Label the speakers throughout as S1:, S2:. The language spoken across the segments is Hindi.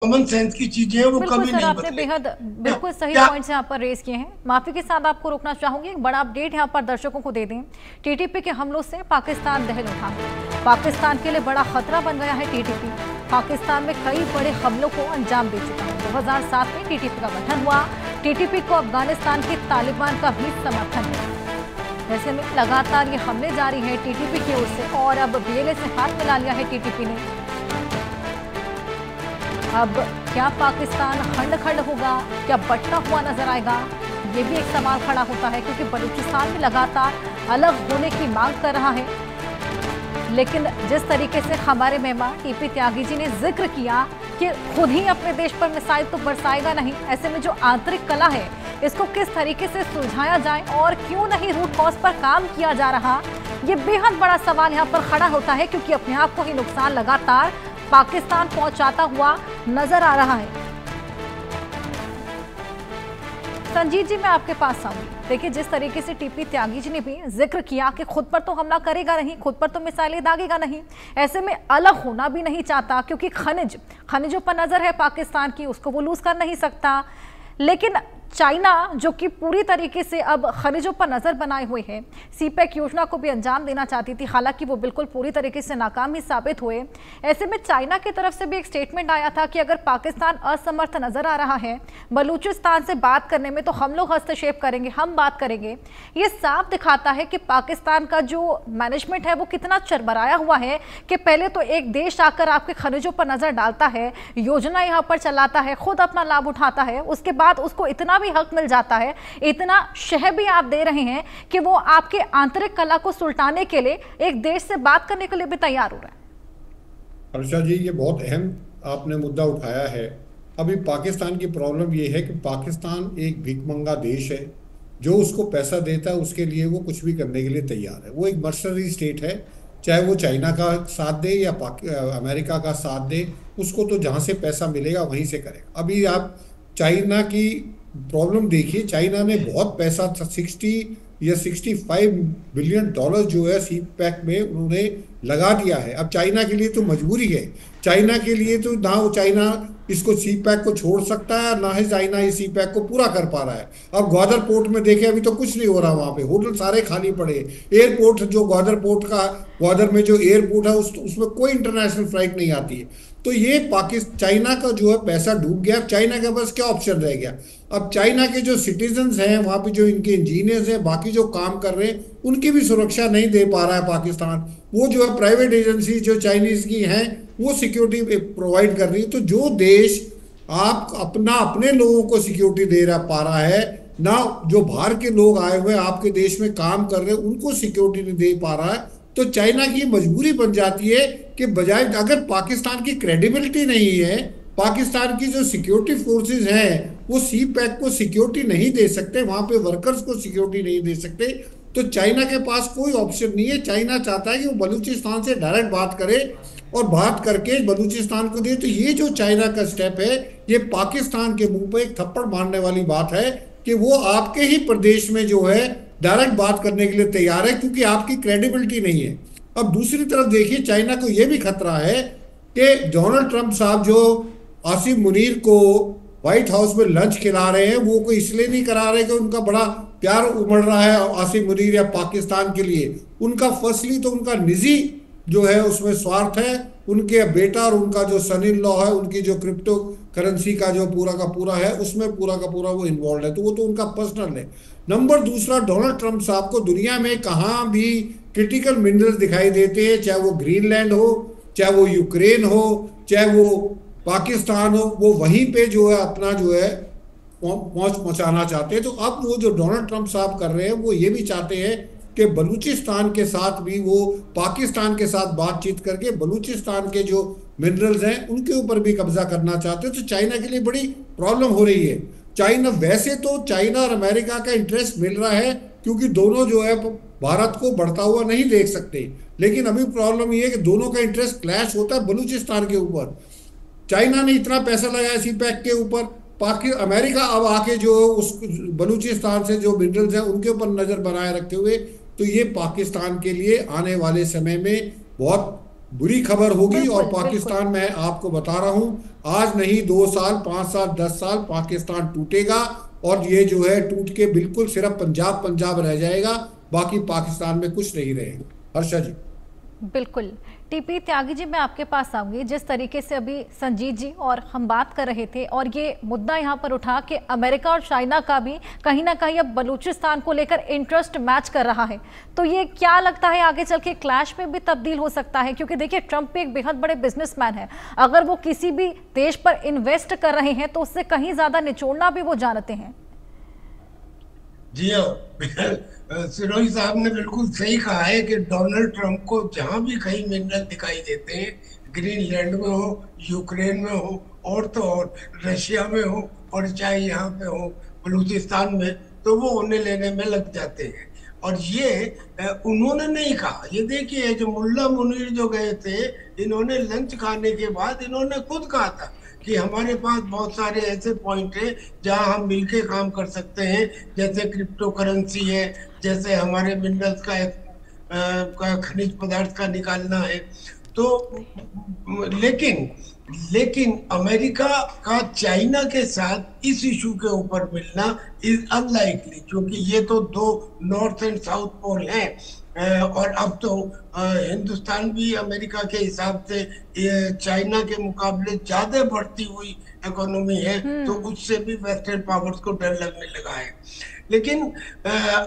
S1: कॉमन सेंस की चीजें हैं वो
S2: बिल्कुल
S1: कभी
S2: सर,
S1: नहीं
S2: आपने
S1: बदलेगी।
S2: बेहद
S1: क्या
S2: बिल्कुल सही
S1: क्या
S2: पॉइंट्स यहाँ पर रेज किए हैं। माफी के साथ आपको रोकना चाहूंगी, एक बड़ा अपडेट यहाँ पर दर्शकों को दे दें। टीटीपी के हमलों से पाकिस्तान दहल उठा। पाकिस्तान के लिए बड़ा खतरा बन गया है टीटीपी। पाकिस्तान में कई बड़े हमलों को अंजाम दे चुका है। 2007 में टीटीपी का गठन हुआ। टीटीपी को अफगानिस्तान के तालिबान का भी समर्थन है। ऐसे में लगातार ये हमले जारी है टीटीपी की ओर से, और अब बीएलए से हाथ मिला लिया है टीटीपी ने। अब क्या पाकिस्तान खंड खंड होगा, क्या बंटना हुआ नजर आएगा, ये भी एक सवाल खड़ा होता है, क्योंकि बलूचिस्तान भी लगातार अलग होने की मांग कर रहा है। लेकिन जिस तरीके से हमारे मेहमान टीपी त्यागी जी ने जिक्र किया कि खुद ही अपने देश पर मिसाइल तो बरसाएगा नहीं, ऐसे में जो आंतरिक कला है इसको किस तरीके से सुलझाया जाए और क्यों नहीं रूट कॉज पर काम किया जा रहा, ये बेहद बड़ा सवाल यहाँ पर खड़ा होता है, क्योंकि अपने आप को ही नुकसान लगातार पाकिस्तान पहुंचाता हुआ नजर आ रहा है। संजीत जी, मैं आपके पास आऊंगी। देखिए, जिस तरीके से टीपी त्यागी जी ने भी जिक्र किया कि खुद पर तो हमला करेगा नहीं, खुद पर तो मिसाइलें दागेगा नहीं, ऐसे में अलग होना भी नहीं चाहता, क्योंकि खनिजों पर नजर है पाकिस्तान की, उसको वो लूज कर नहीं सकता। लेकिन चाइना, जो कि पूरी तरीके से अब खनिजों पर नजर बनाए हुए है, सीपैक योजना को भी अंजाम देना चाहती थी, हालांकि वो बिल्कुल पूरी तरीके से नाकाम ही साबित हुए। ऐसे में चाइना की तरफ से भी एक स्टेटमेंट आया था कि अगर पाकिस्तान असमर्थ नजर आ रहा है बलूचिस्तान से बात करने में, तो हम लोग हस्तक्षेप करेंगे, हम बात करेंगे। ये साफ दिखाता है कि पाकिस्तान का जो मैनेजमेंट है वो कितना चरमराया हुआ है, कि पहले तो एक देश आकर आपके खनिजों पर नजर डालता है, योजना यहाँ पर चलाता है, खुद अपना लाभ उठाता है, उसके बाद उसको इतना भी हक मिल जाता है, इतना शह भी आप दे रहे हैं कि वो आपके आंतरिक कला को सुलटाने के लिए एक देश से बात करने के लिए भी तैयार हो रहा है।
S3: हर्षा जी, ये बहुत अहम आपने मुद्दा उठाया है। अभी पाकिस्तान की प्रॉब्लम ये है कि पाकिस्तान एक भिखमंगा देश है। जो उसको पैसा देता है उसके लिए वो कुछ भी करने के लिए तैयार है। वो एक मर्सनरी स्टेट है। चाहे वो चाइना का साथ दे या अमेरिका का साथ दे, उसको तो जहाँ से पैसा मिलेगा वहीं से करेगा। अभी आप चाइना की प्रॉब्लम देखिए। चाइना ने बहुत पैसा 65 बिलियन डॉलर जो है सी पैक में उन्होंने लगा दिया है। अब चाइना के लिए तो मजबूरी है। चाइना के लिए तो ना वो चाइना इसको सी पैक को छोड़ सकता है, ना ही चाइना इस सी पैक को पूरा कर पा रहा है। अब ग्वादर पोर्ट में देखे, अभी तो कुछ नहीं हो रहा, वहां पे होटल सारे खाली पड़े। एयरपोर्ट जो ग्वादर में जो एयरपोर्ट है उसमें कोई इंटरनेशनल फ्लाइट नहीं आती है। तो ये पाकिस्तान चाइना का जो है पैसा डूब गया। अब चाइना के पास क्या ऑप्शन रह गया? अब चाइना के जो सिटीजन्स हैं, वहां पे जो इनके इंजीनियर्स हैं, बाकी जो काम कर रहे हैं, उनकी भी सुरक्षा नहीं दे पा रहा है पाकिस्तान। वो जो है प्राइवेट एजेंसी जो चाइनीज की हैं वो सिक्योरिटी प्रोवाइड कर रही है। तो जो देश आप अपने लोगों को सिक्योरिटी दे रहा पा रहा है, ना जो बाहर के लोग आए हुए आपके देश में काम कर रहे हैं उनको सिक्योरिटी नहीं दे पा रहा है, तो चाइना की मजबूरी बन जाती है कि बजाय, अगर पाकिस्तान की क्रेडिबिलिटी नहीं है, पाकिस्तान की जो सिक्योरिटी फोर्सेस हैं वो सी पैक को सिक्योरिटी नहीं दे सकते, वहां पे वर्कर्स को सिक्योरिटी नहीं दे सकते, तो चाइना के पास कोई ऑप्शन नहीं है। चाइना चाहता है कि वो बलूचिस्तान से डायरेक्ट बात करे और बात करके बलूचिस्तान को दे। तो ये जो चाइना का स्टेप है, ये पाकिस्तान के मुंह पे एक थप्पड़ मारने वाली बात है कि वो आपके ही प्रदेश में जो है डायरेक्ट बात करने के लिए तैयार है, क्योंकि आपकी क्रेडिबिलिटी नहीं है। अब दूसरी तरफ देखिए, चाइना को यह भी खतरा है कि डोनाल्ड ट्रंप साहब जो आसिम मुनीर को व्हाइट हाउस में लंच खिला रहे हैं, वो कोई इसलिए नहीं करा रहे कि उनका बड़ा प्यार उमड़ रहा है आसिम मुनीर या पाकिस्तान के लिए। उनका फर्स्टली तो उनका निजी जो है उसमें स्वार्थ है। उनके बेटा और उनका जो सन इन लॉ है, उनकी जो क्रिप्टो करेंसी का जो पूरा का पूरा है, उसमें पूरा का पूरा वो इन्वॉल्व है, तो वो तो उनका पर्सनल है। नंबर दूसरा, डोनाल्ड ट्रंप साहब को दुनिया में कहाँ भी क्रिटिकल मिनरल्स दिखाई देते हैं, चाहे वो ग्रीनलैंड हो, चाहे वो यूक्रेन हो, चाहे वो पाकिस्तान हो, वो वहीं पे जो है अपना जो है पहुंचाना चाहते हैं। तो अब वो जो डोनाल्ड ट्रंप साहब कर रहे हैं, वो ये भी चाहते हैं कि बलूचिस्तान के साथ भी वो पाकिस्तान के साथ बातचीत करके बलूचिस्तान के जो मिनरल्स हैं उनके ऊपर भी कब्जा करना चाहते हैं। तो चाइना के लिए बड़ी प्रॉब्लम हो रही है। चाइना, वैसे तो चाइना और अमेरिका का इंटरेस्ट मिल रहा है, क्योंकि दोनों जो है भारत को बढ़ता हुआ नहीं देख सकते, लेकिन अभी प्रॉब्लम ये है कि दोनों का इंटरेस्ट क्लैश होता है बलूचिस्तान के ऊपर। चाइना ने इतना पैसा लगाया सी पैक के ऊपर, अमेरिका अब आके जो उस बलूचिस्तान से जो मिनरल्स हैं उनके ऊपर नजर बनाए रखते हुए, तो ये पाकिस्तान के लिए आने वाले समय में बहुत बुरी खबर होगी। और
S2: बिल्कुल बिल्कुल।
S3: पाकिस्तान, मैं आपको बता रहा हूं, आज नहीं 2 साल, 5 साल, 10 साल पाकिस्तान टूटेगा। और ये जो है टूट के बिल्कुल सिर्फ पंजाब पंजाब रह जाएगा, बाकी पाकिस्तान में कुछ नहीं रहेगा। हर्षा जी।
S2: बिल्कुल। टीपी त्यागी जी, मैं आपके पास आऊंगी। जिस तरीके से अभी संजीत जी और हम बात कर रहे थे और ये मुद्दा यहाँ पर उठा कि अमेरिका और चाइना का भी कहीं ना कहीं अब बलूचिस्तान को लेकर इंटरेस्ट मैच कर रहा है, तो ये क्या लगता है आगे चल के क्लैश में भी तब्दील हो सकता है? क्योंकि देखिए, ट्रंप एक बेहद बड़े बिजनेसमैन है, अगर वो किसी भी देश पर इन्वेस्ट कर रहे हैं तो उससे कहीं ज्यादा निचोड़ना भी वो जानते हैं।
S1: जी हाँ, सिरोही साहब ने बिल्कुल सही कहा है कि डोनाल्ड ट्रंप को जहां भी कहीं मिनरल दिखाई देते हैं, ग्रीनलैंड में हो, यूक्रेन में हो, और तो और रशिया में हो, और चाहे यहाँ पे हो बलूचिस्तान में, तो वो उन्हें लेने में लग जाते हैं। और ये उन्होंने नहीं कहा, ये देखिए जो मुल्ला मुनीर जो गए थे, इन्होंने लंच खाने के बाद इन्होंने खुद कहा था कि हमारे पास बहुत सारे ऐसे पॉइंट हैं जहां हम मिलके काम कर सकते हैं, जैसे क्रिप्टो करेंसी है, जैसे हमारे मिनरल्स का खनिज पदार्थ का निकालना है। तो लेकिन लेकिन अमेरिका का चाइना के साथ इस इशू के ऊपर मिलना इज अनलाइकली, क्योंकि ये तो दो नॉर्थ एंड साउथ पोल हैं। और अब तो हिंदुस्तान भी अमेरिका के हिसाब से चाइना के मुकाबले ज्यादा बढ़ती हुई इकोनॉमी है, तो उससे भी वेस्टर्न पावर्स को डर लगने लगा है। लेकिन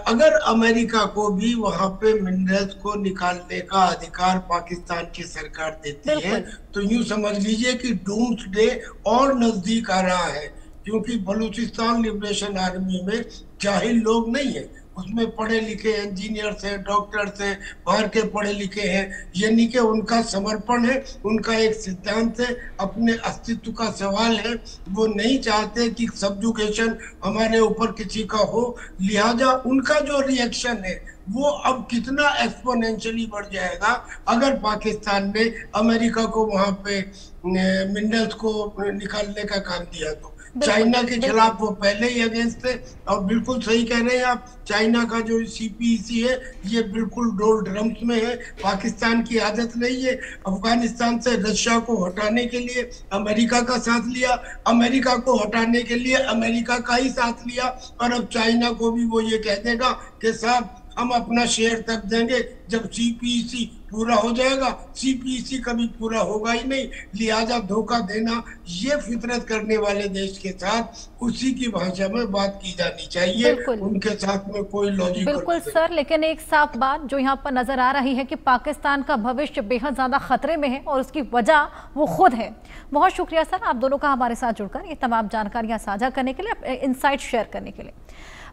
S1: अगर अमेरिका को भी वहां पे मिनरल्स को निकालने का अधिकार पाकिस्तान की सरकार देती है, तो यूं समझ लीजिए कि डूम्सडे और नजदीक आ रहा है। क्योंकि बलूचिस्तान लिबरेशन आर्मी में जाहिल लोग नहीं है, उसमें पढ़े लिखे इंजीनियर्स हैं, डॉक्टर्स हैं, बाहर के पढ़े लिखे हैं, यानी कि उनका समर्पण है, उनका एक सिद्धांत है, अपने अस्तित्व का सवाल है। वो नहीं चाहते कि सब्जुकेशन हमारे ऊपर किसी का हो, लिहाजा उनका जो रिएक्शन है वो अब कितना एक्सपोनेंशियली बढ़ जाएगा अगर पाकिस्तान ने अमेरिका को वहां पे मिनरल्स को निकालने का काम दिया। तो चाइना के खिलाफ वो पहले ही अगेंस्ट थे, और बिल्कुल सही कह रहे हैं आप, चाइना का जो सीपीईसी है ये बिल्कुल डोर ड्रम्स में है। पाकिस्तान की आदत नहीं है। अफगानिस्तान से रशिया को हटाने के लिए अमेरिका का साथ लिया, अमेरिका को हटाने के लिए अमेरिका का ही साथ लिया, और अब चाइना को भी वो ये कह देगा कि साहब हम अपना शेयर तब देंगे जब सीपीईसी पूरा हो जाएगा। सीपीईसी कभी पूरा होगा ही नहीं, लिहाजा धोखा देना ये फितरत करने वाले देश के साथ उसी की भाषा में बात की जानी चाहिए, उनके साथ में कोई लॉजिक।
S2: बिल्कुल सर, लेकिन एक साफ बात जो यहाँ पर नजर आ रही है कि पाकिस्तान का भविष्य बेहद ज्यादा खतरे में है और उसकी वजह वो खुद है। बहुत शुक्रिया सर आप दोनों का हमारे साथ जुड़कर ये तमाम जानकारियां साझा करने के लिए, इंसाइट शेयर करने के लिए।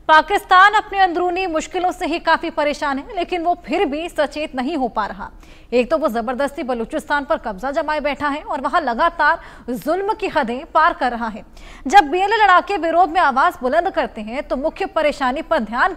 S2: पाकिस्तान अपने अंदरूनी मुश्किलों से ही काफी परेशान है, लेकिन वो फिर भी सचेत नहीं हो पा रहा। एक तो वो जबरदस्ती बलूचिस्तान पर कब्जा जमाए बैठा है और वहां लगातार जुल्म की हदें पार कर रहा है। जब बीएलए लड़ाके विरोध में आवाज बुलंद करते हैं तो मुख्य परेशानी पर ध्यान